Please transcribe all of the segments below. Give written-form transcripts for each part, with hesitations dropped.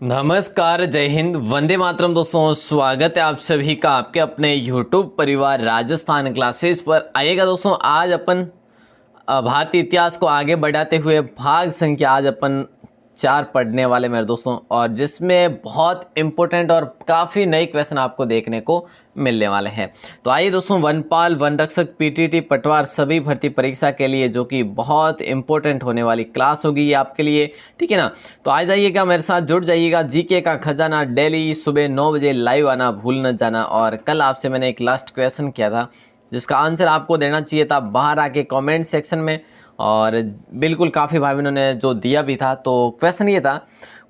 नमस्कार, जय हिंद, वंदे मातरम। दोस्तों, स्वागत है आप सभी का आपके अपने यूट्यूब परिवार राजस्थान क्लासेस पर। आइएगा दोस्तों, आज अपन भारतीय इतिहास को आगे बढ़ाते हुए भाग संख्या आज अपन 4 पढ़ने वाले मेरे दोस्तों, और जिसमें बहुत इंपॉर्टेंट और काफ़ी नए क्वेश्चन आपको देखने को मिलने वाले हैं। तो आइए दोस्तों, वनपाल, वन रक्षक, पीटीटी, पटवार सभी भर्ती परीक्षा के लिए जो कि बहुत इंपॉर्टेंट होने वाली क्लास होगी ये आपके लिए, ठीक है ना। तो आ जाइएगा, मेरे साथ जुड़ जाइएगा। जीके का खजाना डेली सुबह 9 बजे लाइव आना भूल न जाना। और कल आपसे मैंने एक लास्ट क्वेश्चन किया था जिसका आंसर आपको देना चाहिए था बाहर आके कमेंट सेक्शन में, और बिल्कुल काफ़ी भाई बहनों ने जो दिया भी था। तो क्वेश्चन ये था,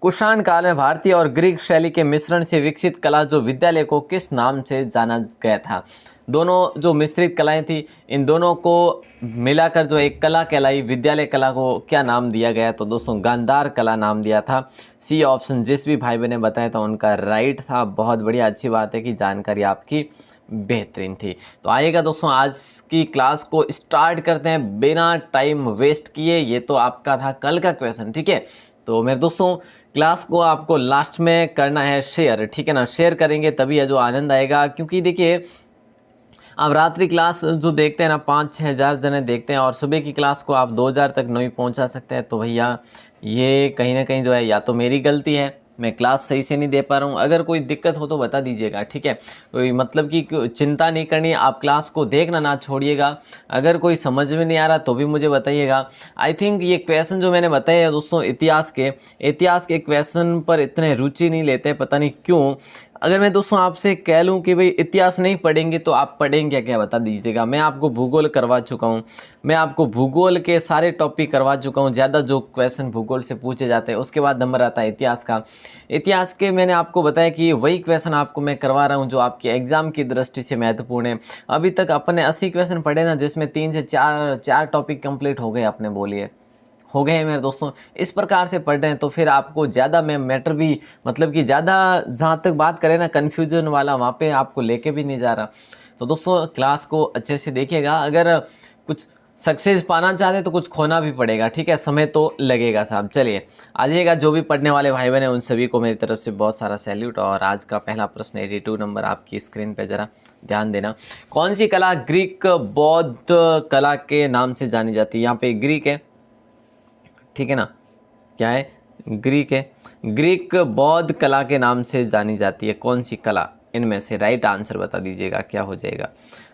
कुषाण काल में भारतीय और ग्रीक शैली के मिश्रण से विकसित कला जो विद्यालय को किस नाम से जाना गया था। दोनों जो मिश्रित कलाएं थी, इन दोनों को मिलाकर जो एक कला कहलाई, विद्यालय कला को क्या नाम दिया गया? तो दोस्तों गांधार कला नाम दिया था। सी ऑप्शन जिस भी भाई बहन ने बताया था उनका राइट था। बहुत बढ़िया, अच्छी बात है कि जानकारी आपकी बेहतरीन थी। तो आइएगा दोस्तों, आज की क्लास को स्टार्ट करते हैं बिना टाइम वेस्ट किए। ये तो आपका था कल का क्वेश्चन, ठीक है। तो मेरे दोस्तों, क्लास को आपको लास्ट में करना है शेयर, ठीक है ना। शेयर करेंगे तभी है जो आनंद आएगा, क्योंकि देखिए अब रात्रि क्लास जो देखते हैं ना 5-6 हज़ार जने देखते हैं, और सुबह की क्लास को आप 2000 तक नहीं पहुंचा सकते हैं। तो भैया ये कहीं ना कहीं जो है या तो मेरी गलती है, मैं क्लास सही से नहीं दे पा रहा हूँ। अगर कोई दिक्कत हो तो बता दीजिएगा, ठीक है। कोई मतलब कि चिंता नहीं करनी, आप क्लास को देखना ना छोड़िएगा। अगर कोई समझ में नहीं आ रहा तो भी मुझे बताइएगा। आई थिंक ये क्वेश्चन जो मैंने बताए हैं दोस्तों, इतिहास के क्वेश्चन पर इतने रुचि नहीं लेते, पता नहीं क्यों। अगर मैं दोस्तों आपसे कह लूँ कि भाई इतिहास नहीं पढ़ेंगे तो आप पढ़ेंगे क्या, बता दीजिएगा। मैं आपको भूगोल करवा चुका हूँ, मैं आपको भूगोल के सारे टॉपिक करवा चुका हूँ। ज़्यादा जो क्वेश्चन भूगोल से पूछे जाते हैं, उसके बाद नंबर आता है इतिहास का। इतिहास के मैंने आपको बताया कि वही क्वेश्चन आपको मैं करवा रहा हूँ जो आपके एग्जाम की दृष्टि से महत्वपूर्ण है। अभी तक अपने 80 क्वेश्चन पढ़े ना, जिसमें 3 से 4 टॉपिक कंप्लीट हो गए अपने, बोलिए हो गए हैं मेरे दोस्तों। इस प्रकार से पढ़ रहे हैं तो फिर आपको ज़्यादा मैं मैटर भी मतलब कि ज़्यादा जहाँ तक बात करें ना कन्फ्यूजन वाला, वहाँ पे आपको लेके भी नहीं जा रहा। तो दोस्तों क्लास को अच्छे से देखिएगा। अगर कुछ सक्सेस पाना चाहते तो कुछ खोना भी पड़ेगा, ठीक है। समय तो लगेगा साहब। चलिए आ जाइएगा, जो भी पढ़ने वाले भाई बहन हैं उन सभी को मेरी तरफ से बहुत सारा सैल्यूट। और आज का पहला प्रश्न 82 नंबर आपकी स्क्रीन पे ज़रा ध्यान देना। कौन सी कला ग्रीक बौद्ध कला के नाम से जानी जाती है? यहाँ पे ग्रीक है, ठीक है ना, क्या है? ग्रीक है। ग्रीक बौद्ध कला के नाम से जानी जाती है। कौन सी कला? इनमें से राइट आंसर बता दीजिएगा, क्या हो जाएगा?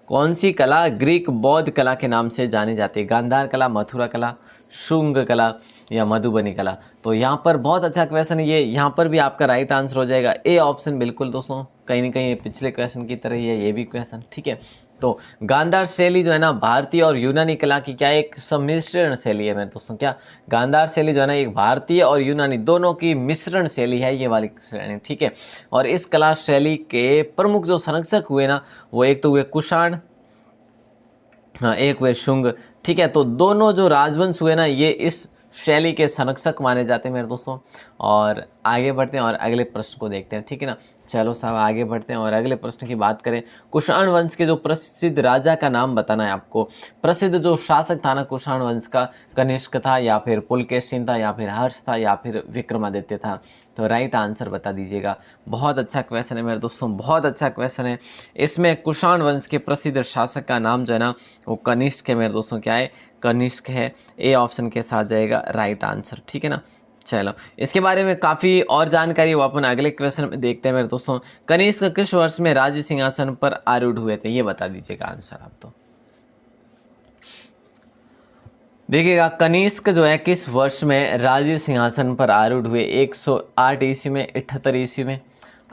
कौन सी कला ग्रीक बौद्ध कला के नाम से जानी जाती है? गांधार कला, मथुरा कला, शुंग कला या मधुबनी कला? तो यहाँ पर बहुत अच्छा क्वेश्चन है ये, यहाँ पर भी आपका राइट आंसर हो जाएगा ए ऑप्शन। बिल्कुल दोस्तों, कहीं ना कहीं पिछले क्वेश्चन की तरह ही है ये भी क्वेश्चन, ठीक है। तो गांधार शैली जो है ना भारतीय और यूनानी कला की क्या एक सम्मिश्रण शैली है मेरे दोस्तों। क्या गांधार शैली जो है ना एक भारतीय और यूनानी दोनों की मिश्रण शैली है ये वाली श्रेणी, ठीक है। और इस कला शैली के प्रमुख जो संरक्षक हुए ना, वो एक तो हुए कुषाण, हाँ, एक हुए शुंग, ठीक है। तो दोनों जो राजवंश हुए ना ये इस शैली के संरक्षक माने जाते हैं मेरे दोस्तों। और आगे बढ़ते हैं और अगले प्रश्न को देखते हैं, ठीक है ना। चलो साहब आगे बढ़ते हैं और अगले प्रश्न की बात करें। कुषाण वंश के जो प्रसिद्ध राजा का नाम बताना है आपको। प्रसिद्ध जो शासक था ना कुषाण वंश का, कनिष्क था या फिर पुलकेशिन था या फिर हर्ष था या फिर विक्रमादित्य था? तो राइट आंसर बता दीजिएगा। बहुत अच्छा क्वेश्चन है मेरे दोस्तों, बहुत अच्छा क्वेश्चन है। इसमें कुषाण वंश के प्रसिद्ध शासक का नाम जो है ना वो कनिष्क है मेरे दोस्तों। क्या है? कनिष्क है। ए ऑप्शन के साथ जाएगा राइट आंसर, ठीक है ना। चलो इसके बारे में काफ़ी और जानकारी वो अपन अगले क्वेश्चन में देखते हैं मेरे दोस्तों। कनिष्क किस वर्ष में राज्य सिंहासन पर आरूढ़ हुए थे? ये बता दीजिएगा आंसर आप। तो देखिएगा, कनिष्क जो है किस वर्ष में राज्य सिंहासन पर आरूढ़ हुए? 108 ईस्वी में, 78 ईस्वी में,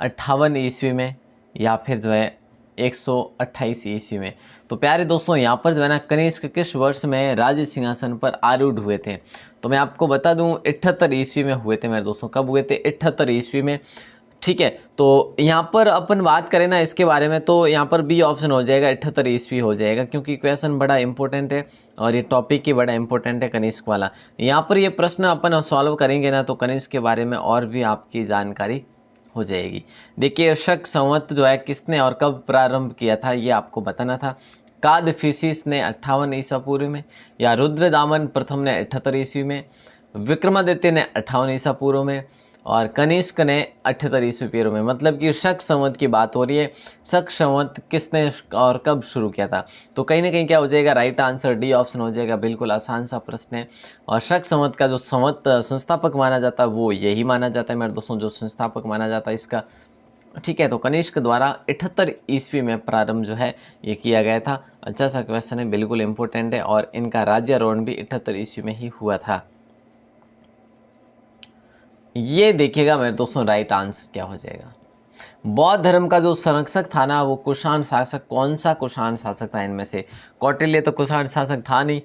58 ईस्वी में या फिर जो है 128 ईस्वी में? तो प्यारे दोस्तों यहाँ पर जो है ना कनिष्क किस वर्ष में राज्य सिंहासन पर आरूढ़ हुए थे? तो मैं आपको बता दूं 78 ईस्वी में हुए थे मेरे दोस्तों। कब हुए थे? 78 ईस्वी में, ठीक है। तो यहाँ पर अपन बात करें ना इसके बारे में तो यहाँ पर बी ऑप्शन हो जाएगा, 78 ईस्वी हो जाएगा, क्योंकि क्वेश्चन बड़ा इंपॉर्टेंट है और ये टॉपिक ही बड़ा इंपॉर्टेंट है कनिष्क वाला। यहाँ पर ये प्रश्न अपन सॉल्व करेंगे ना तो कनिष्क के बारे में और भी आपकी जानकारी हो जाएगी। देखिए शक संवत जो है किसने और कब प्रारंभ किया था ये आपको बताना था। कादफिसिस ने 58 ईसा पूर्व में, या रुद्रदामन प्रथम ने 78 ईस्वी में, विक्रमादित्य ने 58 ईसा पूर्व में, और कनिष्क ने 78 ईस्वी पूर्व में, मतलब कि शक संवत की बात हो रही है। शक संवत किसने और कब शुरू किया था? तो कहीं ना कहीं क्या हो जाएगा, राइट आंसर डी ऑप्शन हो जाएगा। बिल्कुल आसान सा प्रश्न है। और शक संवत का जो संवत संस्थापक माना जाता है वो यही माना जाता है मेरे दोस्तों, जो संस्थापक माना जाता है इसका। ठीक है, तो कनिष्क द्वारा 78 ईस्वी में प्रारंभ जो है ये किया गया था। अच्छा सा क्वेश्चन है, बिल्कुल इंपॉर्टेंट है। और इनका राज्यारोहण भी 78 ईस्वी में ही हुआ था। ये देखिएगा मेरे दोस्तों राइट आंसर क्या हो जाएगा। बौद्ध धर्म का जो संरक्षक था ना वो कुषाण शासक, कौन सा कुषाण शासक था इनमें से? कौटिल्य तो कुषाण शासक था नहीं,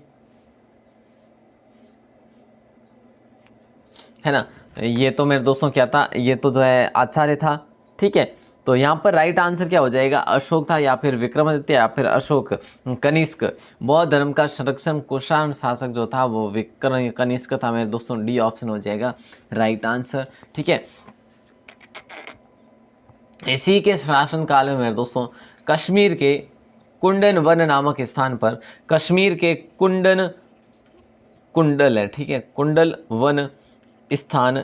है ना। ये तो मेरे दोस्तों क्या था, ये तो जो है आचार्य था। ठीक है, तो यहाँ पर राइट आंसर क्या हो जाएगा, अशोक था, या फिर विक्रमादित्य, या फिर अशोक। कनिष्क, बौद्ध धर्म का संरक्षण कुषाण शासक जो था वो कनिष्क था मेरे दोस्तों। डी ऑप्शन हो जाएगा राइट आंसर। ठीक है, इसी के शासन काल में मेरे दोस्तों कश्मीर के कुंडन वन नामक स्थान पर, कश्मीर के कुंडल है, ठीक है, कुंडल वन स्थान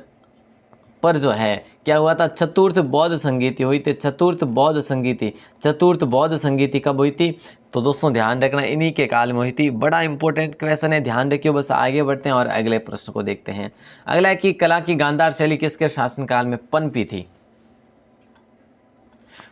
पर जो है क्या हुआ था, चतुर्थ बौद्ध संगीति हुई थी। चतुर्थ बौद्ध संगीति कब हुई थी? तो दोस्तों ध्यान रखना इन्हीं के काल में हुई थी। बड़ा इंपॉर्टेंट क्वेश्चन है, ध्यान रखिए। बस आगे बढ़ते हैं और अगले प्रश्न को देखते हैं। अगला है कि कला की गांधार शैली किसके शासनकाल में पनपी थी?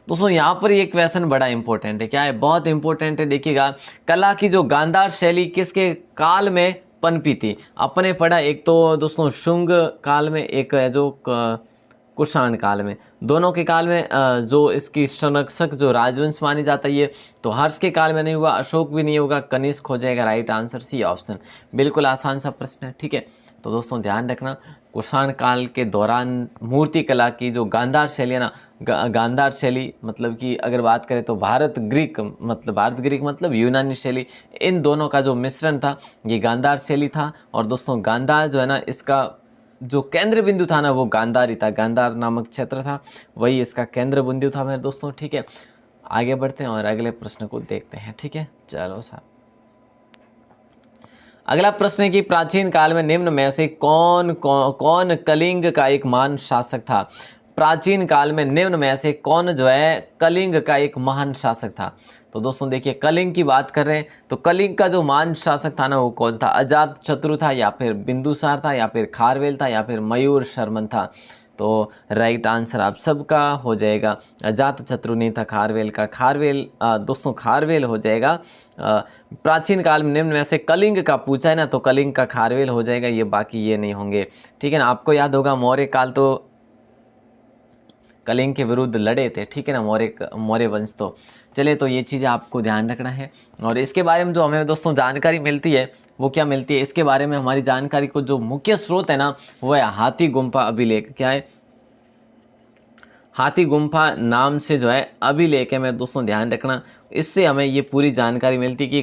दोस्तों यहाँ पर ये क्वेश्चन बड़ा इंपॉर्टेंट है। क्या है? बहुत इंपॉर्टेंट है। देखिएगा, कला की जो गांधार शैली किसके काल में पनपी थी? अपने पढ़ा, एक तो दोस्तों शुंग काल में, एक है जो कुषाण काल में। दोनों के काल में जो इसकी संरक्षक जो राजवंश मानी जाता है ये तो हर्ष के काल में नहीं हुआ, अशोक भी नहीं होगा, कनिष्क हो जाएगा राइट आंसर, सी ऑप्शन। बिल्कुल आसान सा प्रश्न है। ठीक है, तो दोस्तों ध्यान रखना, कुषाण काल के दौरान मूर्ति कला की जो गांधार शैली है ना, गांधार शैली मतलब कि अगर बात करें तो भारत ग्रीक मतलब यूनानी शैली, इन दोनों का जो मिश्रण था ये गांधार शैली था। और दोस्तों गांधार जो है ना, इसका जो केंद्र बिंदु था ना वो गांधार ही था, गांधार नामक क्षेत्र था, वही इसका केंद्र बिंदु था मेरे दोस्तों। ठीक है, आगे बढ़ते हैं और अगले प्रश्न को देखते हैं। ठीक है, चलो साहब, अगला प्रश्न है कि प्राचीन काल में निम्न में से कौन कलिंग का एक महान शासक था? प्राचीन काल में निम्न में से कौन जो है कलिंग का एक महान शासक था? तो दोस्तों देखिए, कलिंग की बात कर रहे हैं तो कलिंग का जो महान शासक था ना वो कौन था? अजात शत्रु था, या फिर बिंदुसार था, या फिर खारवेल था, या फिर मयूर शर्मन था? तो राइट आंसर आप सबका हो जाएगा अजात शत्रु नहीं था, खारवेल का। दोस्तों खारवेल हो जाएगा। प्राचीन काल में निम्न में से कलिंग का पूछा है ना तो कलिंग का खारवेल हो जाएगा, ये बाकी ये नहीं होंगे। ठीक है ना, आपको याद होगा मौर्य काल तो कलिंग के विरुद्ध लड़े थे। ठीक है ना, मौर्य वंश। तो चलिए, तो ये चीज़ें आपको ध्यान रखना है। और इसके बारे में जो हमें दोस्तों जानकारी मिलती है वो क्या मिलती है, इसके बारे में हमारी जानकारी को जो मुख्य स्रोत है ना वो है हाथी गुम्फा अभिलेख। क्या है? हाथी गुम्फा नाम से जो है अभिलेख है मेरे दोस्तों, ध्यान रखना। इससे हमें ये पूरी जानकारी मिलती है कि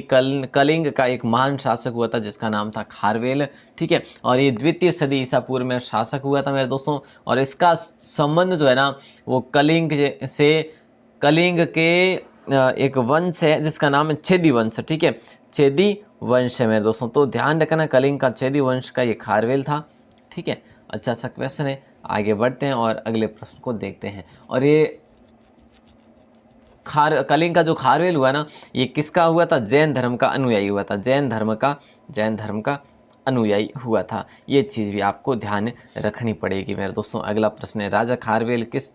कलिंग का एक महान शासक हुआ था जिसका नाम था खारवेल। ठीक है, और ये द्वितीय सदी ईसा पूर्व में शासक हुआ था मेरे दोस्तों। और इसका संबंध जो है ना वो कलिंग के एक वंश है जिसका नाम है छेदी वंश। ठीक है, छेदी वंश है मेरे दोस्तों, तो ध्यान रखना कलिंग का छेदी वंश का ये खारवेल था। ठीक है, अच्छा सा क्वेश्चन है। आगे बढ़ते हैं और अगले प्रश्न को देखते हैं। और ये कलिंग का जो खारवेल हुआ ना ये किसका हुआ था? जैन धर्म का अनुयायी हुआ था। जैन धर्म का अनुयायी हुआ था। ये चीज़ भी आपको ध्यान रखनी पड़ेगी मेरे दोस्तों। अगला प्रश्न है, राजा खारवेल किस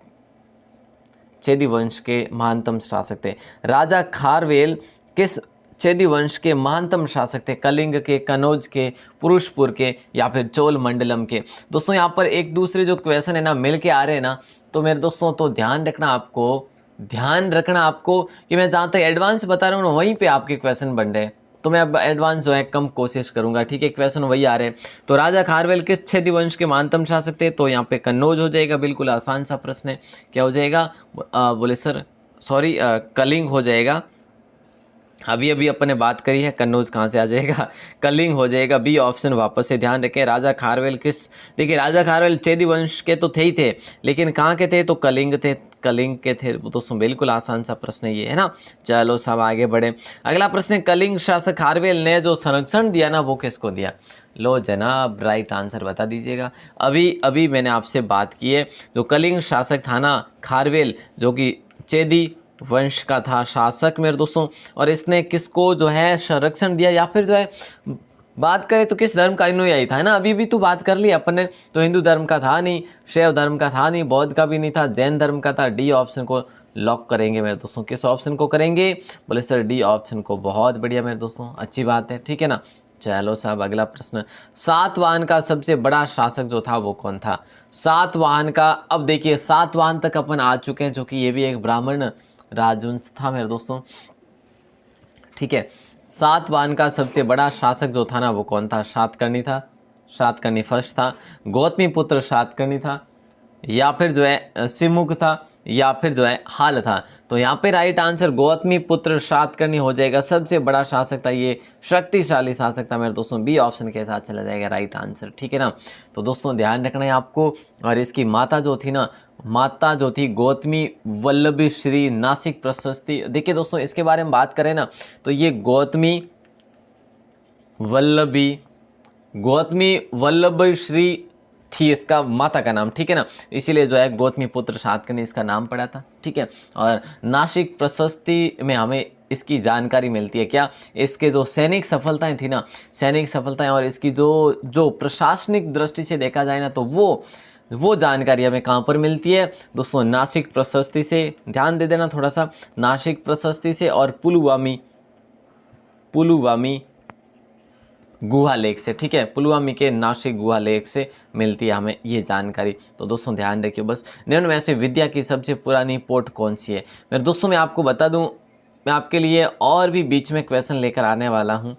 चेदी वंश के महानतम शासक थे? राजा खारवेल किस चेदी वंश के महानतम शासक थे? कलिंग के, कनौज के, पुरुषपुर के, या फिर चोल मंडलम के? दोस्तों यहाँ पर एक दूसरे जो क्वेश्चन है ना मिल के आ रहे हैं ना, तो मेरे दोस्तों तो ध्यान रखना आपको कि मैं जहाँ तक एडवांस बता रहा हूँ ना वहीं पे आपके क्वेश्चन बन रहे हैं, तो मैं अब एडवांस जो है कम कोशिश करूंगा। ठीक है, क्वेश्चन वही आ रहे हैं। तो राजा खारवेल किस छेदी वंश के महानतम शासक थे? तो यहाँ पे कन्नौज हो जाएगा। बिल्कुल आसान सा प्रश्न है। क्या हो जाएगा? बोले सर सॉरी, कलिंग हो जाएगा। अभी अपने बात करी है, कन्नौज कहाँ से आ जाएगा? कलिंग हो जाएगा। बी ऑप्शन वापस से ध्यान रखें। राजा खारवेल देखिए राजा खारवेल चेदी वंश के तो थे ही थे, लेकिन कहाँ के थे? तो कलिंग थे। कलिंग के थे। दोस्तों बिल्कुल आसान सा प्रश्न ये है ना। चलो सब आगे बढ़े। अगला प्रश्न है, कलिंग शासक खारवेल ने जो संरक्षण दिया ना वो किसको दिया? लो जनाब, राइट आंसर बता दीजिएगा। अभी अभी मैंने आपसे बात की है, जो कलिंग शासक था ना खारवेल, जो कि चेदी वंश का था शासक मेरे दोस्तों, और इसने किसको जो है संरक्षण दिया, या फिर जो है बात करें तो किस धर्म का अनुयायी था, है ना। अभी भी तो बात कर ली अपन ने, तो हिंदू धर्म का था नहीं, शैव धर्म का था नहीं, बौद्ध का भी नहीं था, जैन धर्म का था। डी ऑप्शन को लॉक करेंगे मेरे दोस्तों। किस ऑप्शन को करेंगे? बोले सर डी ऑप्शन को। बहुत बढ़िया मेरे दोस्तों, अच्छी बात है, ठीक है ना। चलो साहब अगला प्रश्न, सातवाहन का सबसे बड़ा शासक जो था वो कौन था? सातवाहन का, अब देखिए सातवाहन तक अपन आ चुके हैं, जो कि ये भी एक ब्राह्मण राजवंश था मेरे दोस्तों, ठीक है। सातवाहन का सबसे बड़ा शासक जो था ना वो कौन था? सातकर्णी था, सातकर्णी फर्स्ट था, गौतमी पुत्र सातकर्णी था, या फिर जो है सिमुख था, या फिर जो है हाल था। तो यहाँ पे राइट आंसर गौतमी पुत्र सातकर्णी हो जाएगा। सबसे बड़ा शासक था ये, शक्तिशाली शासक था मेरे दोस्तों। बी ऑप्शन के साथ चला जाएगा राइट आंसर, ठीक है ना। तो दोस्तों ध्यान रखना है आपको। और इसकी माता जो थी ना, माता जो थी गौतमी वल्लभी श्री नासिक प्रशस्ति। देखिए दोस्तों इसके बारे में बात करें ना, तो ये गौतमी वल्लभ श्री थी इसका माता का नाम, ठीक है ना। इसीलिए जो है गौतमी पुत्र सातकर्णी इसका नाम पड़ा था, ठीक है। और नासिक प्रशस्ति में हमें इसकी जानकारी मिलती है क्या? इसके जो सैनिक सफलताएं थी ना, सैनिक सफलताएं, और इसकी जो प्रशासनिक दृष्टि से देखा जाए ना, तो वो जानकारी हमें कहाँ पर मिलती है दोस्तों? नासिक प्रशस्ति से। ध्यान दे देना थोड़ा सा, नासिक प्रशस्ति से और पुलुवामी गुहा लेक से, ठीक है। पुलवामी के नासिक गुहा लेक से मिलती है हमें ये जानकारी। तो दोस्तों ध्यान रखिए बस। निम्न में से विद्या की सबसे पुरानी पोर्ट कौन सी है? मेरे दोस्तों मैं आपको बता दूं, मैं आपके लिए और भी बीच में क्वेश्चन लेकर आने वाला हूं,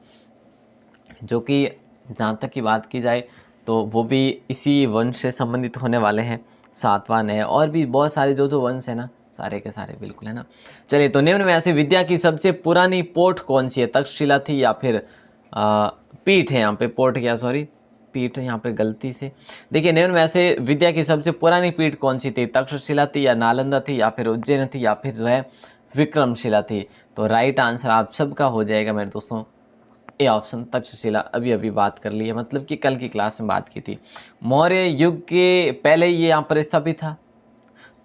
जो कि जहाँ तक की बात की जाए तो वो भी इसी वंश से संबंधित होने वाले हैं। सातवाहन है, और भी बहुत सारे जो वंश है ना, सारे के सारे बिल्कुल, है ना। चलिए, तो निम्न में ऐसे विद्या की सबसे पुरानी पोर्ट कौन सी है? तक्षशिला थी, या फिर पीठ है यहाँ पे, पोर्ट क्या, सॉरी पीठ यहाँ पे गलती से। देखिए निम्न में से विद्या की सबसे पुरानी पीठ कौन सी थी? तक्षशिला थी, या नालंदा थी, या फिर उज्जैन थी, या फिर जो है विक्रमशिला थी? तो राइट आंसर आप सबका हो जाएगा मेरे दोस्तों ए ऑप्शन, तक्षशिला। अभी अभी बात कर ली है, मतलब कि कल की क्लास में बात की थी। मौर्य युग के पहले ये यहाँ पर स्थापित था।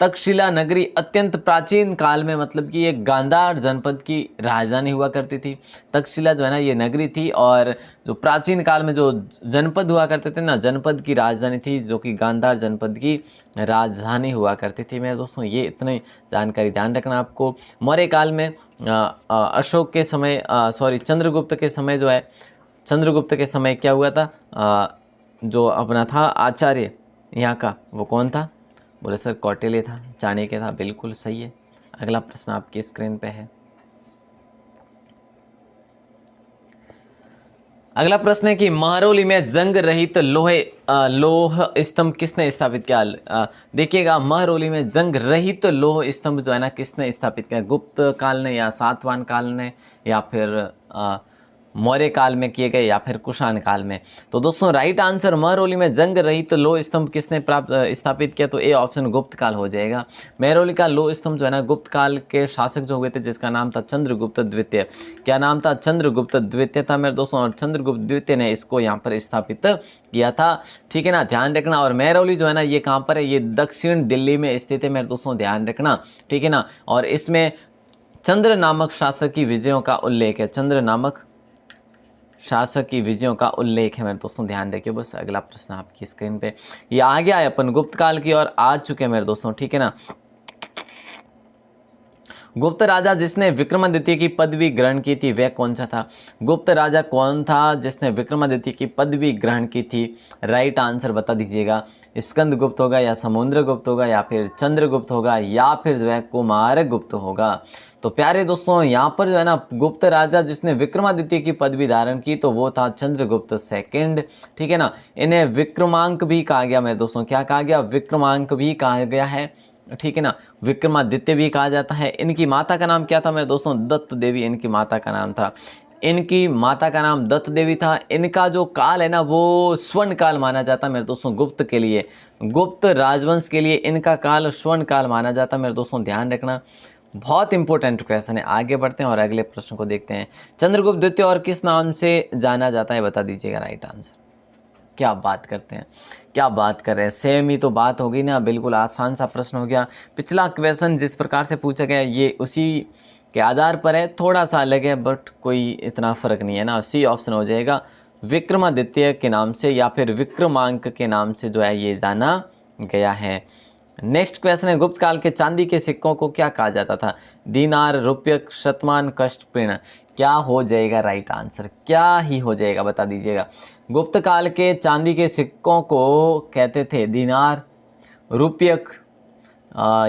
तक्षशिला नगरी अत्यंत प्राचीन काल में, मतलब कि ये गांधार जनपद की राजधानी हुआ करती थी। तक्षशिला जो है ना ये नगरी थी, और जो प्राचीन काल में जो जनपद हुआ करते थे ना, जनपद की राजधानी थी, जो कि गांधार जनपद की राजधानी हुआ करती थी मेरे दोस्तों। ये इतनी जानकारी ध्यान रखना आपको। मौर्य काल में अशोक के समय, सॉरी चंद्रगुप्त के समय जो है, चंद्रगुप्त के समय क्या हुआ था? जो अपना था आचार्य यहाँ का, वो कौन था? बोले सर कौटिल्य था, चाणक्य था। बिल्कुल सही है। अगला प्रश्न आपकी स्क्रीन पे है। अगला प्रश्न है कि महरौली में जंग रहित लौह स्तंभ किसने स्थापित किया? देखिएगा, महरौली में जंग रहित लौह स्तंभ जो है ना किसने स्थापित किया? गुप्त काल ने, या सातवाहन काल ने, या फिर मौर्य काल में किए गए, या फिर कुषाण काल में? तो दोस्तों राइट आंसर, महरौली में जंग रहित लौह स्तंभ किसने स्थापित किया? तो ए ऑप्शन गुप्त काल हो जाएगा। महरौली का लौह स्तंभ जो है ना गुप्त काल के शासक जो हुए थे, जिसका नाम था चंद्रगुप्त द्वितीय। क्या नाम था? चंद्रगुप्त द्वितीय था मेरे दोस्तों, और चंद्रगुप्त द्वितीय ने इसको यहाँ पर स्थापित किया था, ठीक है ना। ध्यान रखना। और महरौली जो है ना ये कहाँ पर है? ये दक्षिण दिल्ली में स्थित है मेरे दोस्तों, ध्यान रखना, ठीक है ना। और इसमें चंद्र नामक शासक की विजयों का उल्लेख है, चंद्र नामक शासक की विजयों का उल्लेख है मेरे दोस्तों, ध्यान रखिए बस। अगला प्रश्न आपकी स्क्रीन पे ये आ गया है, अपन गुप्त काल की ओर आ चुके हैं मेरे दोस्तों, ठीक है ना। गुप्त राजा जिसने विक्रमादित्य की पदवी ग्रहण की थी वह कौन सा था? गुप्त राजा कौन था जिसने विक्रमादित्य की पदवी ग्रहण की थी? राइट आंसर बता दीजिएगा। स्कंदगुप्त होगा, या समुद्रगुप्त होगा, या फिर चंद्रगुप्त होगा, या फिर जो है कुमारगुप्त होगा? तो प्यारे दोस्तों यहाँ पर जो है ना गुप्त राजा जिसने विक्रमादित्य की पदवी धारण की तो वो था चंद्रगुप्त सेकंड, ठीक है ना। इन्हें विक्रमांक भी कहा गया मेरे दोस्तों, क्या कहा गया? विक्रमांक भी कहा गया है, ठीक है ना। विक्रमादित्य भी कहा जाता है। इनकी माता का नाम क्या था मेरे दोस्तों? दत्त देवी इनकी माता का नाम था। इनकी माता का नाम दत्त देवी था। इनका जो काल है ना वो स्वर्ण काल माना जाता है मेरे दोस्तों, गुप्त के लिए, गुप्त राजवंश के लिए इनका काल स्वर्ण काल माना जाता है मेरे दोस्तों, ध्यान रखना। बहुत इंपॉर्टेंट क्वेश्चन है। आगे बढ़ते हैं और अगले प्रश्न को देखते हैं। चंद्रगुप्त द्वितीय और किस नाम से जाना जाता है, बता दीजिएगा राइट आंसर। क्या बात करते हैं, क्या बात कर रहे हैं, सेम ही तो बात होगी ना, बिल्कुल आसान सा प्रश्न हो गया। पिछला क्वेश्चन जिस प्रकार से पूछा गया ये उसी के आधार पर है, थोड़ा सा अलग है बट कोई इतना फर्क नहीं है ना। सी ऑप्शन हो जाएगा, विक्रमादित्य के नाम से या फिर विक्रमांक के नाम से जो है ये जाना गया है। नेक्स्ट क्वेश्चन है, गुप्त काल के चांदी के सिक्कों को क्या कहा जाता था, दीनार, रुपये, शतमान, कष्टपिण। क्या हो जाएगा राइट आंसर, क्या ही हो जाएगा बता दीजिएगा। गुप्त काल के चांदी के सिक्कों को कहते थे दीनार, रुपयक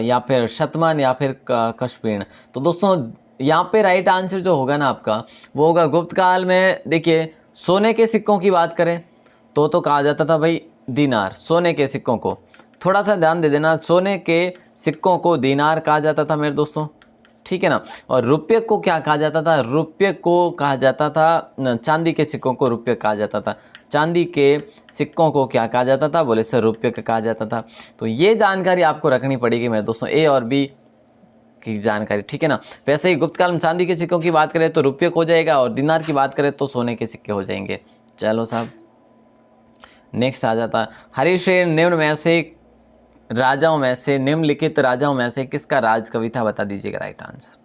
या फिर शतमान या फिर कष्टपिण। तो दोस्तों यहाँ पे राइट आंसर जो होगा ना आपका वो होगा गुप्त काल में। देखिए सोने के सिक्कों की बात करें तो कहा जाता था भाई दीनार, सोने के सिक्कों को, थोड़ा सा ध्यान दे देना, सोने के सिक्कों को दीनार कहा जाता था मेरे दोस्तों, ठीक है ना। और रुपये को क्या कहा जाता था, रुपये को कहा जाता था, चांदी के सिक्कों को रुपये कहा जाता था, चांदी के सिक्कों को क्या कहा जाता था, बोले सर रुपये का कहा जाता था। तो ये जानकारी आपको रखनी पड़ेगी मेरे दोस्तों, ए और बी की जानकारी, ठीक है ना। वैसे ही गुप्त काल में चांदी के सिक्कों की बात करें तो रुपये हो जाएगा और दिनार की बात करें तो सोने के सिक्के हो जाएंगे। चलो साहब नेक्स्ट आ जाता है, हरिशेन निम्नलिखित राजाओं में से किसका राज कवि था, बता दीजिएगा राइट आंसर।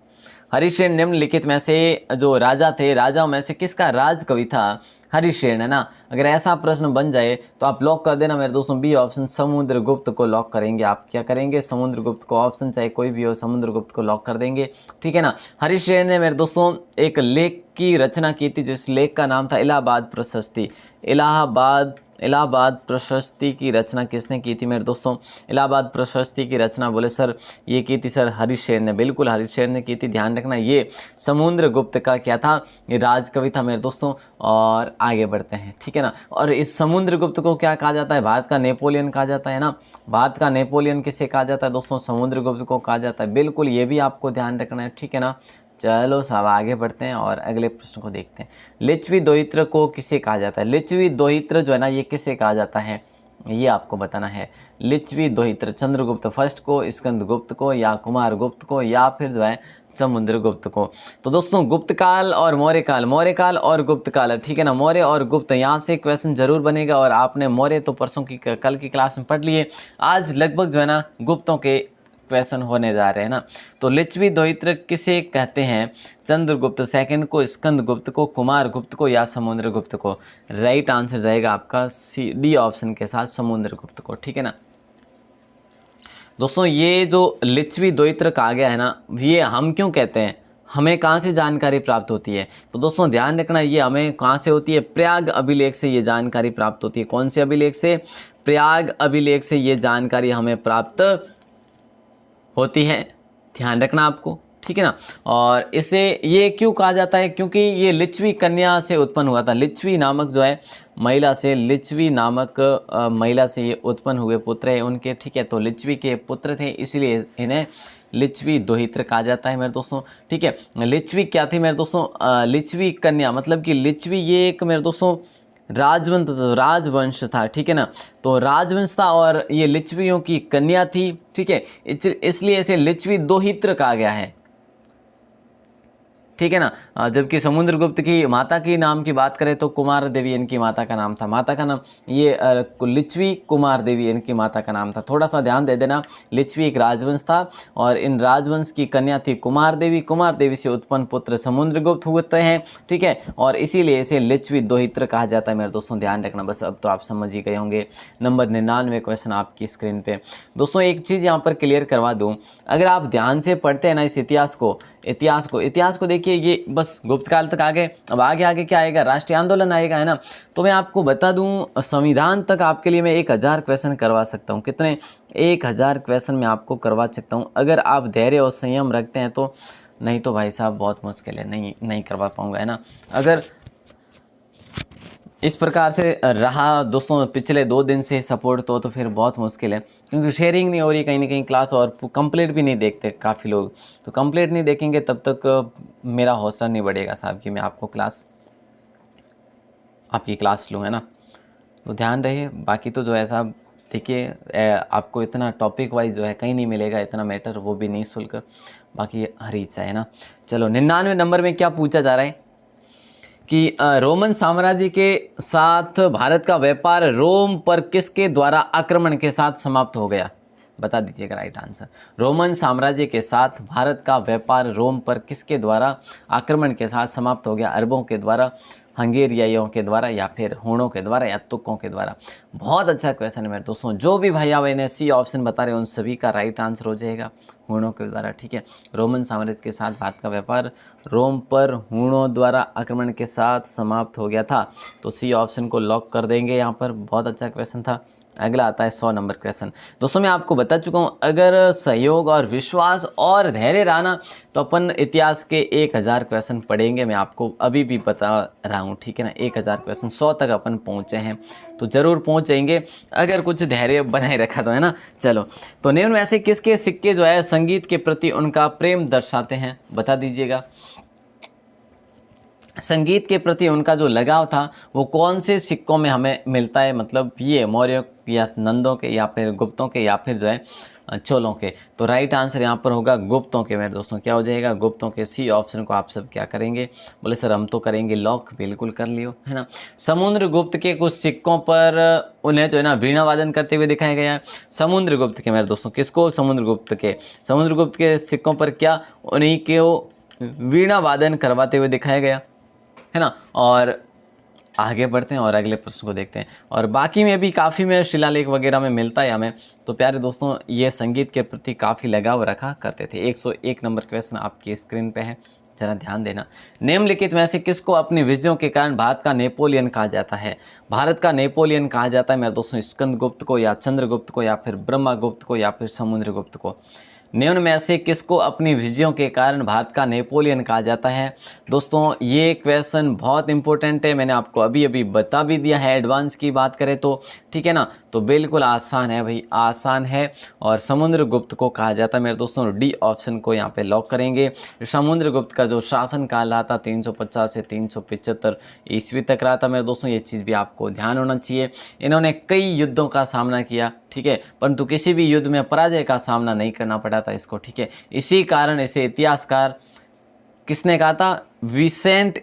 हरिशेन निम्नलिखित में से जो राजा थे, राजाओं में से किसका राज कवि था, हरिशेन, है ना। अगर ऐसा प्रश्न बन जाए तो आप लॉक कर देना मेरे दोस्तों, बी ऑप्शन समुद्रगुप्त को लॉक करेंगे। आप क्या करेंगे, समुद्रगुप्त को, ऑप्शन चाहे कोई भी हो, समुद्रगुप्त को लॉक कर देंगे, ठीक है ना। हरिशेन ने मेरे दोस्तों एक लेख की रचना की थी, जिस लेख का नाम था इलाहाबाद प्रशस्ति। इलाहाबाद प्रशस्ति की रचना किसने की थी मेरे दोस्तों, इलाहाबाद प्रशस्ति की रचना बोले सर ये की थी सर हरिशेन ने, बिल्कुल हरिशेन ने की थी। ध्यान रखना ये समुद्रगुप्त का क्या था, ये राजकवि था मेरे दोस्तों। और आगे बढ़ते हैं, ठीक है ना। और इस समुद्रगुप्त को क्या कहा जाता है, भारत का नेपोलियन कहा जाता है ना। भारत का नेपोलियन किसे कहा जाता है दोस्तों, समुद्रगुप्त को कहा जाता है, बिल्कुल ये भी आपको ध्यान रखना है, ठीक है ना। चलो साहब आगे बढ़ते हैं और अगले प्रश्न को देखते हैं। लिच्छवी दोहित्र को किसे कहा जाता है, लिच्छवी दोहित्र जो है ना ये किसे कहा जाता है, ये आपको बताना है। लिच्छवी दोहित्र चंद्रगुप्त फर्स्ट को, स्कंदगुप्त को, या कुमार गुप्त को, या फिर जो है समुद्रगुप्त को। तो दोस्तों गुप्त काल और मौर्य काल और गुप्त काल, ठीक है ना। मौर्य और गुप्त यहाँ से क्वेश्चन जरूर बनेगा। और आपने मौर्य तो परसों की कल की क्लास में पढ़ लिए, आज लगभग जो है ना गुप्तों के क्वेश्चन होने जा रहे हैं ना। तो लिच्छवी दोहित्र किसे कहते हैं, चंद्रगुप्त सेकंड को, स्कंदगुप्त को, कुमार गुप्त को, या समुद्रगुप्त को। राइट आंसर जाएगा आपका सी, डी ऑप्शन के साथ समुद्रगुप्त को, ठीक है ना। दोस्तों ये जो लिच्छवी दोहित्र कहा गया है ना, ये हम क्यों कहते हैं, हमें कहाँ से जानकारी प्राप्त होती है, तो दोस्तों ध्यान रखना ये हमें कहाँ से होती है, प्रयाग अभिलेख से ये जानकारी प्राप्त होती है। कौन से अभिलेख से, प्रयाग अभिलेख से ये जानकारी हमें प्राप्त होती है, ध्यान रखना आपको, ठीक है ना। और इसे ये क्यों कहा जाता है, क्योंकि ये लिच्छवी कन्या से उत्पन्न हुआ था, लिच्छवी नामक जो है महिला से, लिच्छवी नामक महिला से ये उत्पन्न हुए पुत्र है उनके, ठीक है। तो लिच्छवी के पुत्र थे इसलिए इन्हें लिच्छवी दोहित्र कहा जाता है मेरे दोस्तों, ठीक है। लिच्छवी क्या थी मेरे दोस्तों, लिच्छवी कन्या, मतलब कि लिच्छवी ये एक मेरे दोस्तों राजवंश था, ठीक है ना। तो राजवंश था और ये लिच्छवियों की कन्या थी, ठीक है, इसलिए इसे लिच्छवी दोहित्र कहा गया है, ठीक है ना। जबकि समुद्रगुप्त की माता की नाम की बात करें तो कुमार देवी इनकी माता का नाम था, माता का नाम ये लिच्छवी कुमार देवी इनकी माता का नाम था। थोड़ा सा ध्यान दे देना, लिच्छवी एक राजवंश था और इन राजवंश की कन्या थी कुमार देवी, कुमार देवी से उत्पन्न पुत्र समुद्रगुप्त होते हैं, ठीक है। और इसीलिए इसे लिच्छवी दोहित्र कहा जाता है मेरे दोस्तों, ध्यान रखना। बस अब तो आप समझ ही गए होंगे। नंबर 99 क्वेश्चन आपकी स्क्रीन पे। दोस्तों एक चीज़ यहाँ पर क्लियर करवा दूँ, अगर आप ध्यान से पढ़ते हैं ना इस इतिहास को देखिए, ये बस गुप्त काल तक आ गए, अब आगे क्या आएगा, राष्ट्रीय आंदोलन आएगा, है ना। तो मैं आपको बता दूं संविधान तक आपके लिए मैं 1000 क्वेश्चन करवा सकता हूं। कितने, 1000 क्वेश्चन मैं आपको करवा सकता हूं अगर आप धैर्य और संयम रखते हैं तो। नहीं तो भाई साहब बहुत मुश्किल है, नहीं करवा पाऊंगा, है ना। अगर इस प्रकार से रहा दोस्तों पिछले 2 दिन से सपोर्ट तो फिर बहुत मुश्किल है, क्योंकि शेयरिंग नहीं हो रही कहीं ना कहीं क्लास, और कंप्लीट भी नहीं देखते काफ़ी लोग। तो कंप्लीट नहीं देखेंगे तब तक मेरा हौसला नहीं बढ़ेगा साहब कि मैं आपकी क्लास लूँ, है ना। तो ध्यान रहे। बाकी तो जो है साहब देखिए, आपको इतना टॉपिक वाइज जो है कहीं नहीं मिलेगा इतना मैटर, वो भी निःशुल्क। बाकी हरी इच्छा है ना। चलो 99 नंबर में क्या पूछा जा रहा है कि रोमन साम्राज्य के साथ भारत का व्यापार रोम पर किसके द्वारा आक्रमण के साथ समाप्त हो गया? बता दीजिएगा राइट आंसर। रोमन साम्राज्य के साथ भारत का व्यापार रोम पर किसके द्वारा आक्रमण के साथ समाप्त हो गया? अरबों के द्वारा, हंगेरियाइयों के द्वारा, या फिर हूणों के द्वारा, या तुर्कों के द्वारा? बहुत अच्छा क्वेश्चन है मेरे दोस्तों। जो भी भैया बहने सी ऑप्शन बता रहे हैं उन सभी का राइट आंसर हो जाएगा हूणों के द्वारा। ठीक है, रोमन साम्राज्य के साथ भारत का व्यापार रोम पर हूणों द्वारा आक्रमण के साथ समाप्त हो गया था। तो सी ऑप्शन को लॉक कर देंगे यहाँ पर। बहुत अच्छा क्वेश्चन था। अगला आता है 100 नंबर क्वेश्चन। दोस्तों मैं आपको बता चुका हूँ, अगर सहयोग और विश्वास और धैर्य रहा ना तो अपन इतिहास के 1000 क्वेश्चन पढ़ेंगे। मैं आपको अभी भी बता रहा हूँ, ठीक है ना। 1000 क्वेश्चन 100 तक अपन पहुँचे हैं, तो ज़रूर पहुँचेंगे अगर कुछ धैर्य बनाए रखा तो, है ना। चलो, तो निम्न में से किसके सिक्के जो है संगीत के प्रति उनका प्रेम दर्शाते हैं? बता दीजिएगा। संगीत के प्रति उनका जो लगाव था वो कौन से सिक्कों में हमें मिलता है? मतलब ये मौर्यों या नंदों के, या फिर गुप्तों के, या फिर जो है चोलों के? तो राइट आंसर यहाँ पर होगा गुप्तों के मेरे दोस्तों। क्या हो जाएगा? गुप्तों के। सी ऑप्शन को आप सब क्या करेंगे? बोले सर हम तो करेंगे लॉक। बिल्कुल कर लियो, है ना। समुद्रगुप्त के कुछ सिक्कों पर उन्हें जो है ना वीणा वादन करते हुए दिखाया गया है। समुद्रगुप्त के मेरे दोस्तों, किसको? समुद्रगुप्त के सिक्कों पर क्या उन्हीं को वीणा वादन करवाते हुए दिखाया गया, है ना। और आगे बढ़ते हैं और अगले प्रश्न को देखते हैं। और बाकी में भी काफ़ी में शिलालेख वगैरह में मिलता है हमें। तो प्यारे दोस्तों ये संगीत के प्रति काफ़ी लगाव रखा करते थे। 101 नंबर क्वेश्चन आपकी स्क्रीन पे है, जरा ध्यान देना। निम्नलिखित में से किसको अपनी विजयों के कारण भारत का नेपोलियन कहा जाता है? भारत का नेपोलियन कहा जाता है मेरे दोस्तों स्कंदगुप्त को, या चंद्रगुप्त को, या फिर ब्रह्मगुप्त को, या फिर समुद्रगुप्त को? निम्न में से किसको अपनी विजयों के कारण भारत का नेपोलियन कहा जाता है? दोस्तों ये क्वेश्चन बहुत इंपॉर्टेंट है, मैंने आपको अभी अभी बता भी दिया है। एडवांस की बात करें तो, ठीक है ना। तो बिल्कुल आसान है भाई, आसान है। और समुद्रगुप्त को कहा जाता है मेरे दोस्तों। डी ऑप्शन को यहाँ पे लॉक करेंगे। समुद्रगुप्त का जो शासन काल रहा था 350 से 375 ईस्वी तक रहा था मेरे दोस्तों। ये चीज़ भी आपको ध्यान होना चाहिए। इन्होंने कई युद्धों का सामना किया, ठीक है, परंतु किसी भी युद्ध में पराजय का सामना नहीं करना पड़ा था इसको, ठीक है। इसी कारण इसे इतिहासकार किसने कहा था? विसेंट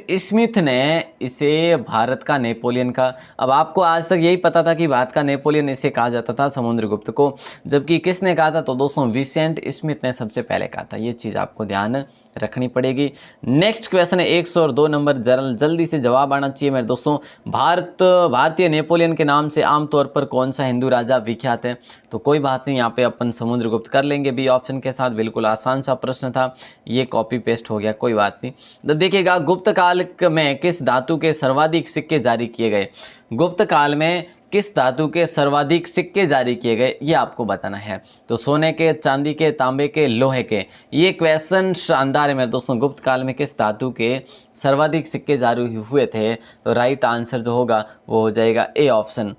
स्मिथ ने इसे भारत का नेपोलियन का। अब आपको आज तक यही पता था कि भारत का नेपोलियन इसे कहा जाता था समुद्रगुप्त को, जबकि किसने कहा था? तो दोस्तों विसेंट स्मिथ ने सबसे पहले कहा था। ये चीज़ आपको ध्यान रखनी पड़ेगी। नेक्स्ट क्वेश्चन है 102 नंबर, जल्दी से जवाब आना चाहिए मेरे दोस्तों। भारतीय नेपोलियन के नाम से आमतौर पर कौन सा हिंदू राजा विख्यात है? तो कोई बात नहीं, यहाँ पे अपन समुद्रगुप्त कर लेंगे बी ऑप्शन के साथ। बिल्कुल आसान सा प्रश्न था, ये कॉपी पेस्ट हो गया, कोई बात नहीं। तो देखिएगा, गुप्त काल में किस धातु के सर्वाधिक सिक्के जारी किए गए? गुप्त काल में किस धातु के सर्वाधिक सिक्के जारी किए गए, ये आपको बताना है। तो सोने के, चांदी के, तांबे के, लोहे के? ये क्वेश्चन शानदार है मेरे दोस्तों। गुप्त काल में किस धातु के सर्वाधिक सिक्के जारी हुए थे? तो राइट आंसर जो होगा वो हो जाएगा ए ऑप्शन,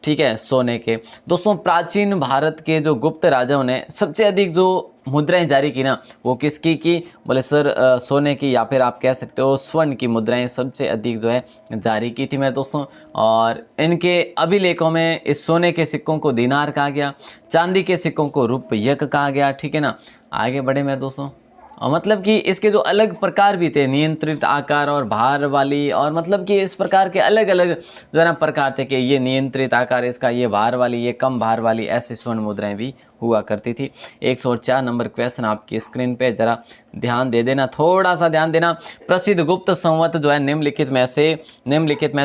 ठीक है, सोने के। दोस्तों प्राचीन भारत के जो गुप्त राजाओं ने सबसे अधिक जो मुद्राएं जारी की ना, वो किसकी की? बोले सर सोने की, या फिर आप कह सकते हो स्वर्ण की मुद्राएं सबसे अधिक जो है जारी की थी मेरे दोस्तों। और इनके अभिलेखों में इस सोने के सिक्कों को दिनार कहा गया, चांदी के सिक्कों को रुपयक कहा गया, ठीक है ना। आगे बढ़े मेरे दोस्तों। और मतलब कि इसके जो अलग प्रकार भी थे, नियंत्रित आकार और भार वाली, और मतलब कि इस प्रकार के अलग अलग जो है ना प्रकार थे कि ये नियंत्रित आकार इसका, ये भार वाली, ये कम भार वाली, ऐसी स्वर्ण मुद्राएं भी हुआ करती थी। 104 नंबर क्वेश्चन आपकी स्क्रीन पे, जरा ध्यान दे देना, थोड़ा सा ध्यान देना। प्रसिद्ध गुप्त संवत जो है निम्नलिखित में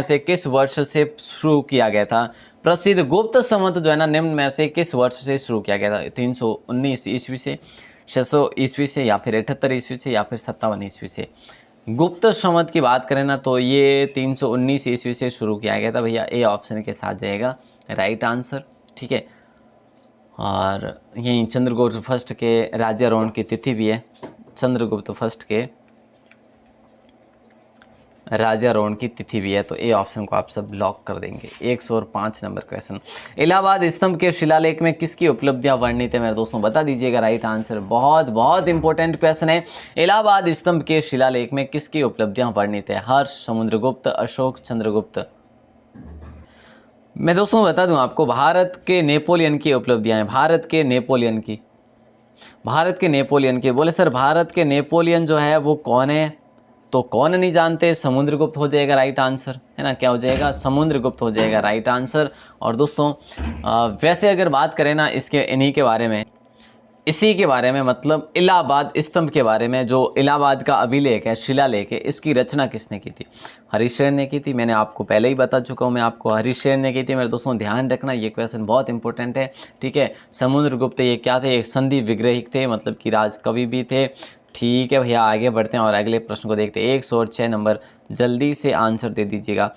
से किस वर्ष से शुरू किया गया था? प्रसिद्ध गुप्त संवत जो है ना निम्न में से किस वर्ष से शुरू किया गया था? 319 ईस्वी से, 600 ईस्वी से, या फिर 78 ईस्वी से, या फिर 57 ईस्वी से? गुप्त संवत की बात करें ना तो ये 319 ईस्वी से शुरू किया गया था भैया। ए ऑप्शन के साथ जाएगा राइट आंसर, ठीक है। और यहीं चंद्रगुप्त फर्स्ट के राज्यारोहण की तिथि भी है। चंद्रगुप्त फर्स्ट के राजारोहण की तिथि भी है। तो ए ऑप्शन को आप सब लॉक कर देंगे। 105 नंबर क्वेश्चन, इलाहाबाद स्तंभ के शिलालेख में किसकी उपलब्धियां वर्णित है मेरे दोस्तों, बता दीजिएगा राइट आंसर। बहुत बहुत इंपॉर्टेंट क्वेश्चन है। इलाहाबाद स्तंभ के शिलालेख में किसकी उपलब्धियां वर्णित है, हर्ष, समुद्रगुप्त, अशोक, चंद्रगुप्त। मैं दोस्तों बता दूं आपको, भारत के नेपोलियन की उपलब्धियां हैं, भारत के नेपोलियन की। बोले सर भारत के नेपोलियन जो है वो कौन है, तो कौन नहीं जानते, समुद्रगुप्त हो जाएगा राइट आंसर, है ना। क्या हो जाएगा, समुद्रगुप्त हो जाएगा राइट आंसर। और दोस्तों वैसे अगर बात करें ना इसके इन्हीं के बारे में, इसी के बारे में, मतलब इलाहाबाद स्तंभ के बारे में, जो इलाहाबाद का अभिलेख है, शिलालेख है, इसकी रचना किसने की थी, हरिशेन ने की थी। मैंने आपको पहले ही बता चुका हूँ मैं आपको, हरिशेन ने की थी। मेरे दोस्तों ध्यान रखना, ये क्वेश्चन बहुत इंपॉर्टेंट है, ठीक है। समुद्रगुप्त ये क्या थे, एक संधि विग्रहिक थे, मतलब कि राजकवि भी थे। ठीक है भैया, आगे बढ़ते हैं और अगले प्रश्न को देखते हैं। 106 नंबर, जल्दी से आंसर दे दीजिएगा।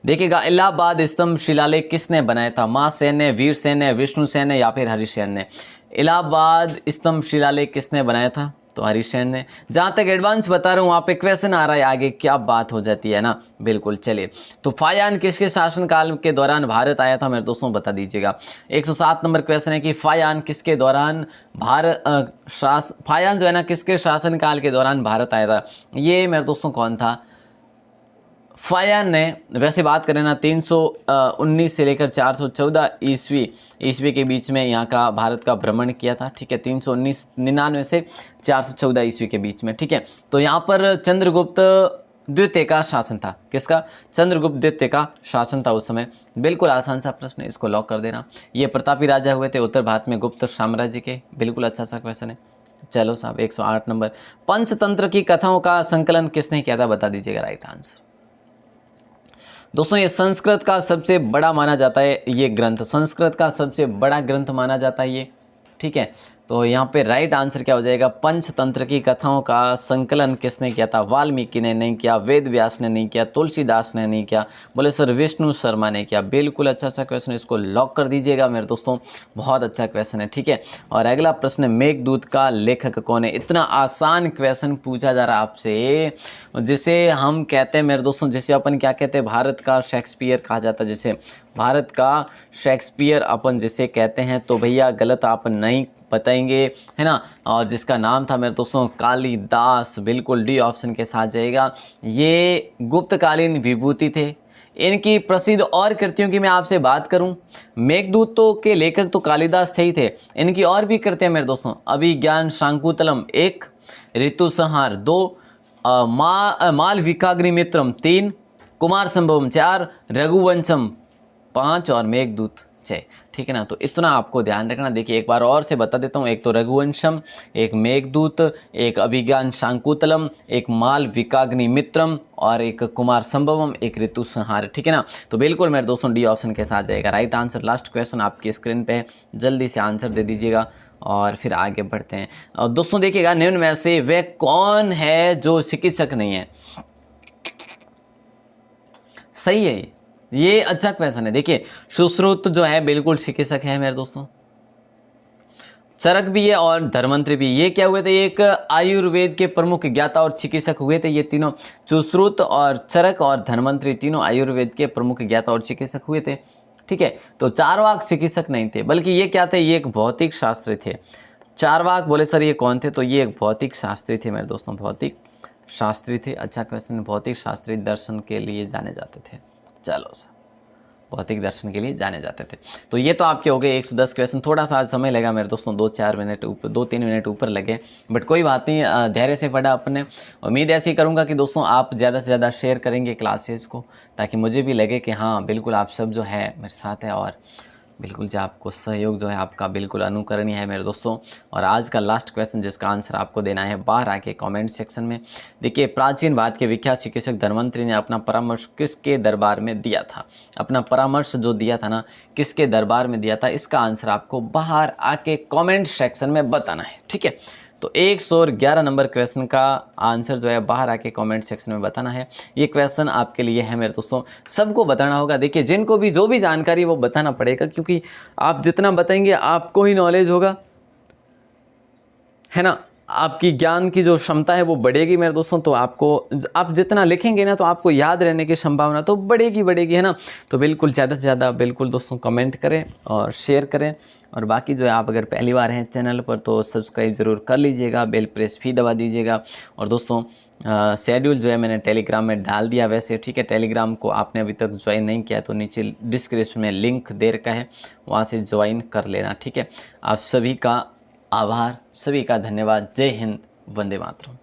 देखिएगा, इलाहाबाद स्तंभ शिलालेख किसने बनाया था, महासेन ने, वीरसेन ने, विष्णुसेन ने या फिर हरिसेन ने। इलाहाबाद स्तंभ शिलालेख किसने बनाया था, तो हरिसेन ने। जहाँ तक एडवांस बता रहा हूँ, वहाँ पे क्वेश्चन आ रहा है आगे, क्या बात हो जाती है ना, बिल्कुल। चलिए, तो फायान किसके शासनकाल के दौरान भारत आया था मेरे दोस्तों, बता दीजिएगा। 107 नंबर क्वेश्चन है कि फायान किसके दौरान फायान जो है ना किसके शासनकाल के दौरान भारत आया था। ये मेरे दोस्तों कौन था, फायान ने, वैसे बात करें ना 319 से लेकर 414 ईस्वी के बीच में यहाँ का भारत का भ्रमण किया था, ठीक है। 399 से 414 ईस्वी के बीच में, ठीक है। तो यहाँ पर चंद्रगुप्त द्वितीय का शासन था, किसका, चंद्रगुप्त द्वितीय का शासन था उस समय। बिल्कुल आसान सा प्रश्न है, इसको लॉक कर देना। ये प्रतापी राजा हुए थे उत्तर भारत में गुप्त साम्राज्य के, बिल्कुल अच्छा सा क्वेश्चन है। चलो साहब, 108 नंबर, पंचतंत्र की कथाओं का संकलन किसने किया था, बता दीजिएगा राइट आंसर। दोस्तों ये संस्कृत का सबसे बड़ा माना जाता है, ये ग्रंथ संस्कृत का सबसे बड़ा ग्रंथ माना जाता है ये, ठीक है। तो यहाँ पे राइट आंसर क्या हो जाएगा, पंचतंत्र की कथाओं का संकलन किसने किया था, वाल्मीकि ने नहीं किया, वेद व्यास ने नहीं किया, तुलसीदास ने नहीं किया। बोले सर विष्णु शर्मा ने किया। बिल्कुल अच्छा क्वेश्चन, इसको लॉक कर दीजिएगा मेरे दोस्तों, बहुत अच्छा क्वेश्चन है, ठीक है। और अगला प्रश्न, मेघदूत का लेखक कौन है। इतना आसान क्वेश्चन पूछा जा रहा है आपसे, जिसे हम कहते हैं मेरे दोस्तों, जिसे अपन क्या कहते हैं, भारत का शेक्सपियर कहा जाता है, जिसे भारत का शेक्सपियर अपन जिसे कहते हैं। तो भैया गलत आप नहीं बताएंगे, है ना। और जिसका नाम था मेरे दोस्तों कालिदास, बिल्कुल डी ऑप्शन के साथ जाएगा। ये गुप्तकालीन विभूति थे। इनकी प्रसिद्ध और कृतियों की मैं आपसे बात करूं, मेघदूत तो के लेखक तो कालिदास थे ही थे, इनकी और भी कृतियां मेरे दोस्तों, अभिज्ञान शाकुंतलम 1, ऋतुसंहार 2, मालविकाग्निमित्रम 3, कुमार संभवम 4, रघुवंशम 5 और मेघदूत 6, ठीक है ना। तो इतना आपको ध्यान रखना। देखिए एक बार और से बता देता हूँ, एक तो रघुवंशम, एक मेघदूत, एक अभिज्ञान शाकुंतलम, एक मालविकाग्निमित्रम और एक कुमार संभवम, एक ऋतुसंहार, ठीक है ना। तो बिल्कुल मेरे दोस्तों डी ऑप्शन के साथ जाएगा राइट आंसर। लास्ट क्वेश्चन आपकी स्क्रीन पे है, जल्दी से आंसर दे दीजिएगा और फिर आगे बढ़ते हैं। और दोस्तों देखिएगा, निम्न में से वह कौन है जो चिकित्सक नहीं है। सही है ये अच्छा क्वेश्चन है। देखिए सुश्रुत जो है बिल्कुल चिकित्सक है मेरे दोस्तों, चरक भी है और धर्मंत्री भी। ये क्या हुए थे, एक आयुर्वेद के प्रमुख ज्ञाता और चिकित्सक हुए थे। ये तीनों, सुश्रुत और चरक और धर्मंत्री, तीनों आयुर्वेद के प्रमुख ज्ञाता और चिकित्सक हुए थे, ठीक है। तो चारवाक चिकित्सक नहीं थे, बल्कि ये क्या थे, ये एक भौतिक शास्त्री थे। चारवाक बोले सर ये कौन थे, तो ये एक भौतिक शास्त्री थे मेरे दोस्तों, भौतिक शास्त्री थे। अच्छा क्वेश्चन, भौतिक शास्त्री दर्शन के लिए जाने जाते थे। चलो सर, भौतिक दर्शन के लिए जाने जाते थे। तो ये तो आपके हो गए 110 क्वेश्चन। थोड़ा सा आज समय लगा मेरे दोस्तों, 2-3 मिनट ऊपर लगे, बट कोई बात नहीं, धैर्य से पढ़ा अपने। उम्मीद ऐसी करूँगा कि दोस्तों आप ज़्यादा से ज़्यादा शेयर करेंगे क्लासेस को, ताकि मुझे भी लगे कि हाँ बिल्कुल आप सब जो है मेरे साथ है और बिल्कुल जो आपको सहयोग जो है आपका बिल्कुल अनुकरणीय है मेरे दोस्तों। और आज का लास्ट क्वेश्चन जिसका आंसर आपको देना है बाहर आके कमेंट सेक्शन में। देखिए प्राचीन भारत के विख्यात चिकित्सक धन्वंतरी ने अपना परामर्श किसके दरबार में दिया था। अपना परामर्श जो दिया था ना, किसके दरबार में दिया था, इसका आंसर आपको बाहर आके कमेंट सेक्शन में बताना है, ठीक है। तो 111 नंबर क्वेश्चन का आंसर जो है बाहर आके कमेंट सेक्शन में बताना है। ये क्वेश्चन आपके लिए है मेरे दोस्तों, सबको बताना होगा। देखिए जिनको भी जो भी जानकारी वो बताना पड़ेगा, क्योंकि आप जितना बताएंगे आपको ही नॉलेज होगा, है ना। आपकी ज्ञान की जो क्षमता है वो बढ़ेगी मेरे दोस्तों। तो आपको, आप जितना लिखेंगे ना तो आपको याद रहने की संभावना तो बढ़ेगी, है ना। तो बिल्कुल ज़्यादा से ज़्यादा बिल्कुल दोस्तों कमेंट करें और शेयर करें। और बाकी जो है, आप अगर पहली बार हैं चैनल पर तो सब्सक्राइब ज़रूर कर लीजिएगा, बेल प्रेस भी दबा दीजिएगा। और दोस्तों शेड्यूल जो है मैंने टेलीग्राम में डाल दिया वैसे, ठीक है। टेलीग्राम को आपने अभी तक ज्वाइन नहीं किया तो नीचे डिस्क्रिप्शन में लिंक दे रखा है, वहाँ से ज्वाइन कर लेना, ठीक है। आप सभी का आभार, सभी का धन्यवाद। जय हिंद, वंदे मातरम।